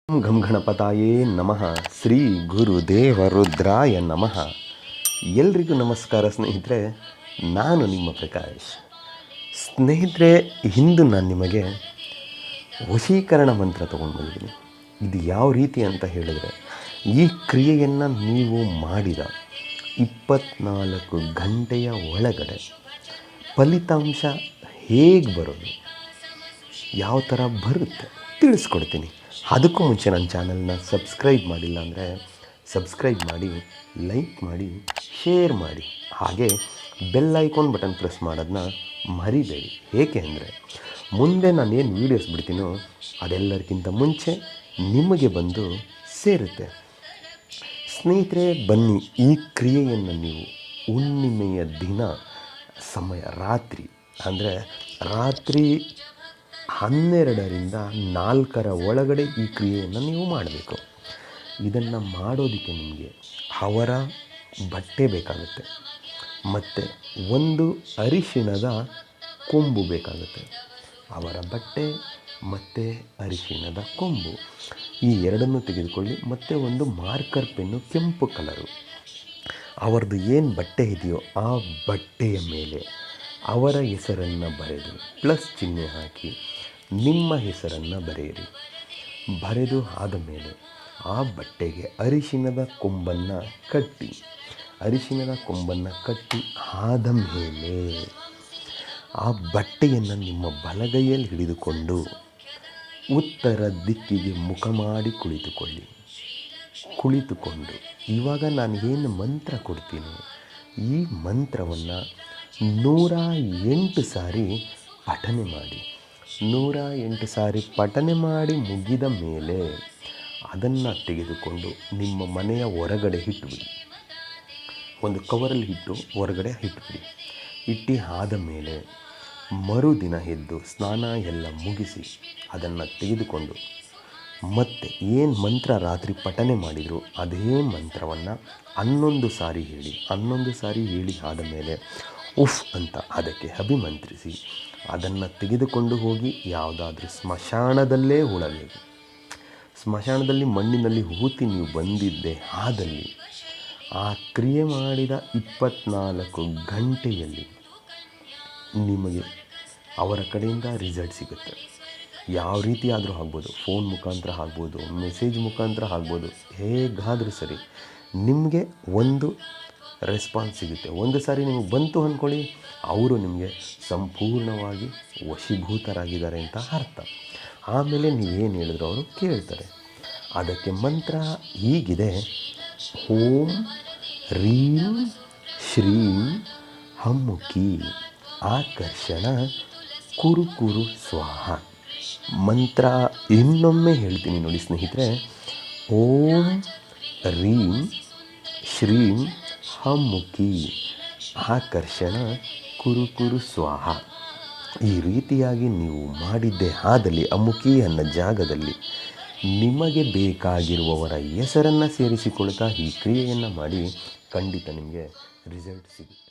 ಘಂ ಗಣಪತಾಯೇ ನಮಃ. ಶ್ರೀ ಗುರುದೇವ ರುದ್ರಾಯ ನಮಃ. ಎಲ್ರಿಗೂ ನಮಸ್ಕಾರ ಸ್ನೇಹಿತರೆ, ನಾನು ನಿಮ್ಮ ಪ್ರಕಾಶ್. ಸ್ನೇಹಿತರೆ, ಇಂದು ನಾನು ನಿಮಗೆ ವಶೀಕರಣ ಮಂತ್ರ ತೊಗೊಂಡು ಬಂದಿದ್ದೀನಿ. ಇದು ಯಾವ ರೀತಿ ಅಂತ ಹೇಳಿದರೆ, ಈ ಕ್ರಿಯೆಯನ್ನು ನೀವು ಮಾಡಿದ 24 ಗಂಟೆಯ ಒಳಗಡೆ ಫಲಿತಾಂಶ ಹೇಗೆ ಬರೋದು, ಯಾವ ಥರ ಬರುತ್ತೆ ತಿಳಿಸ್ಕೊಡ್ತೀನಿ. ಅದಕ್ಕೂ ಮುಂಚೆ ನನ್ನ ಚಾನಲ್ನ ಸಬ್ಸ್ಕ್ರೈಬ್ ಮಾಡಿಲ್ಲ ಅಂದರೆ ಸಬ್ಸ್ಕ್ರೈಬ್ ಮಾಡಿ, ಲೈಕ್ ಮಾಡಿ, ಶೇರ್ ಮಾಡಿ, ಹಾಗೆ ಬೆಲ್ ಐಕಾನ್ ಬಟನ್ ಪ್ರೆಸ್ ಮಾಡೋದನ್ನ ಮರಿಬೇಡಿ. ಏಕೆ ಅಂದರೆ ಮುಂದೆ ನಾನು ಏನು ವೀಡಿಯೋಸ್ ಬಿಡ್ತೀನೋ ಅದೆಲ್ಲರಿಗಿಂತ ಮುಂಚೆ ನಿಮಗೆ ಬಂದು ಸೇರುತ್ತೆ. ಸ್ನೇಹಿತರೆ, ಬನ್ನಿ, ಈ ಕ್ರಿಯೆಯನ್ನು ನೀವು ಹುಣ್ಣಿಮೆಯ ದಿನ ಸಮಯ ರಾತ್ರಿ 12ರಿಂದ 4 ಒಳಗಡೆ ಈ ಕ್ರಿಯೆಯನ್ನು ನೀವು ಮಾಡಬೇಕು. ಇದನ್ನು ಮಾಡೋದಕ್ಕೆ ನಿಮಗೆ ಅವರ ಬಟ್ಟೆ ಬೇಕಾಗುತ್ತೆ ಮತ್ತು ಒಂದು ಅರಿಶಿಣದ ಕೊಂಬು ಬೇಕಾಗುತ್ತೆ. ಅವರ ಬಟ್ಟೆ ಮತ್ತು ಅರಿಶಿಣದ ಕೊಂಬು ಈ ಎರಡನ್ನೂ ತೆಗೆದುಕೊಳ್ಳಿ. ಮತ್ತು ಒಂದು ಮಾರ್ಕರ್ ಪೆನ್ನು, ಕೆಂಪು ಕಲರು. ಅವರದ್ದು ಏನು ಬಟ್ಟೆ ಇದೆಯೋ ಆ ಬಟ್ಟೆಯ ಮೇಲೆ ಅವರ ಹೆಸರನ್ನು ಬರೆದು ಪ್ಲಸ್ ಚಿಹ್ನೆ ಹಾಕಿ ನಿಮ್ಮ ಹೆಸರನ್ನು ಬರೆಯಿರಿ. ಬರೆದು ಆದ ಮೇಲೆ ಆ ಬಟ್ಟೆಗೆ ಅರಿಶಿಣದ ಕೊಂಬನ್ನು ಕಟ್ಟಿ ಆದ ಮೇಲೆ ಆ ಬಟ್ಟೆಯನ್ನು ನಿಮ್ಮ ಬಲಗೈಯಲ್ಲಿ ಹಿಡಿದುಕೊಂಡು ಉತ್ತರ ದಿಕ್ಕಿಗೆ ಮುಖ ಮಾಡಿ ಕುಳಿತುಕೊಂಡು ಇವಾಗ ನಾನು ಏನು ಮಂತ್ರ ಕೊಡ್ತೀನೋ ಈ ಮಂತ್ರವನ್ನು 108 ಸಾರಿ ಪಠನೆ ಮಾಡಿ. 108 ಸಾರಿ ಪಠನೆ ಮಾಡಿ ಮುಗಿದ ಮೇಲೆ ಅದನ್ನು ತೆಗೆದುಕೊಂಡು ನಿಮ್ಮ ಮನೆಯ ಹೊರಗಡೆ ಇಟ್ಟುಬಿಡಿ. ಒಂದು ಕವರಲ್ಲಿ ಇಟ್ಟು ಹೊರಗಡೆ ಇಟ್ಟು ಆದ ಮೇಲೆ ಮರುದಿನ ಎದ್ದು ಸ್ನಾನ ಎಲ್ಲ ಮುಗಿಸಿ ಅದನ್ನು ತೆಗೆದುಕೊಂಡು ಮತ್ತೆ ಏನು ಮಂತ್ರ ರಾತ್ರಿ ಪಠನೆ ಮಾಡಿದರು ಅದೇ ಮಂತ್ರವನ್ನು 11 ಸಾರಿ ಹೇಳಿ. 11 ಸಾರಿ ಹೇಳಿ ಆದ ಮೇಲೆ ಉಫ್ ಅಂತ ಅದಕ್ಕೆ ಅಭಿಮಂತ್ರಿಸಿ ಅದನ್ನು ತೆಗೆದುಕೊಂಡು ಹೋಗಿ ಯಾವುದಾದ್ರೂ ಸ್ಮಶಾನದಲ್ಲೇ ಹೂಳಬೇಕು. ಸ್ಮಶಾನದಲ್ಲಿ ಮಣ್ಣಿನಲ್ಲಿ ಹೂತಿ ನೀವು ಬಂದಿದ್ದೆ ಆದಲ್ಲಿ ಆ ಕ್ರಿಯೆ ಮಾಡಿದ 24 ಗಂಟೆಯಲ್ಲಿ ನಿಮಗೆ ಅವರ ಕಡೆಯಿಂದ ರಿಸಲ್ಟ್ ಸಿಗುತ್ತೆ. ಯಾವ ರೀತಿ ಆದರೂ ಆಗ್ಬೋದು, ಫೋನ್ ಮುಖಾಂತರ ಆಗ್ಬೋದು, ಮೆಸೇಜ್ ಮುಖಾಂತರ ಆಗ್ಬೋದು, ಹೇಗಾದರೂ ಸರಿ ನಿಮಗೆ ಒಂದು ರೆಸ್ಪಾನ್ಸ್ ಸಿಗುತ್ತೆ. ಒಂದು ಸಾರಿ ನಿಮಗೆ ಬಂತು ಅಂದ್ಕೊಳ್ಳಿ, ಅವರು ನಿಮಗೆ ಸಂಪೂರ್ಣವಾಗಿ ವಶೀಭೂತರಾಗಿದ್ದಾರೆ ಅಂತ ಅರ್ಥ. ಆಮೇಲೆ ನೀವೇನು ಹೇಳಿದ್ರು ಅವರು ಕೇಳ್ತಾರೆ. ಅದಕ್ಕೆ ಮಂತ್ರ ಹೀಗಿದೆ: ಓಂ ರೀಂ ಶ್ರೀಂ ಹಮ್ಮುಖಿ ಆಕರ್ಷಣ ಕುರು ಸ್ವಾಹ. ಮಂತ್ರ ಇನ್ನೊಮ್ಮೆ ಹೇಳ್ತೀನಿ ನೋಡಿ ಸ್ನೇಹಿತರೆ. ಓಂ ರೀಂ ಶ್ರೀಂ ಹಮ್ಮುಖಿ ಆಕರ್ಷಣ ಕುರು ಸ್ವಾಹ. ಈ ರೀತಿಯಾಗಿ ನೀವು ಮಾಡಿದ್ದೇ ಆದಲ್ಲಿ ಅಮ್ಮುಖಿ ಅನ್ನೋ ಜಾಗದಲ್ಲಿ ನಿಮಗೆ ಬೇಕಾಗಿರುವವರ ಹೆಸರನ್ನು ಸೇರಿಸಿಕೊಳ್ತಾ ಈ ಕ್ರಿಯೆಯನ್ನು ಮಾಡಿ, ಖಂಡಿತ ನಿಮಗೆ ರಿಸಲ್ಟ್ ಸಿಗುತ್ತೆ.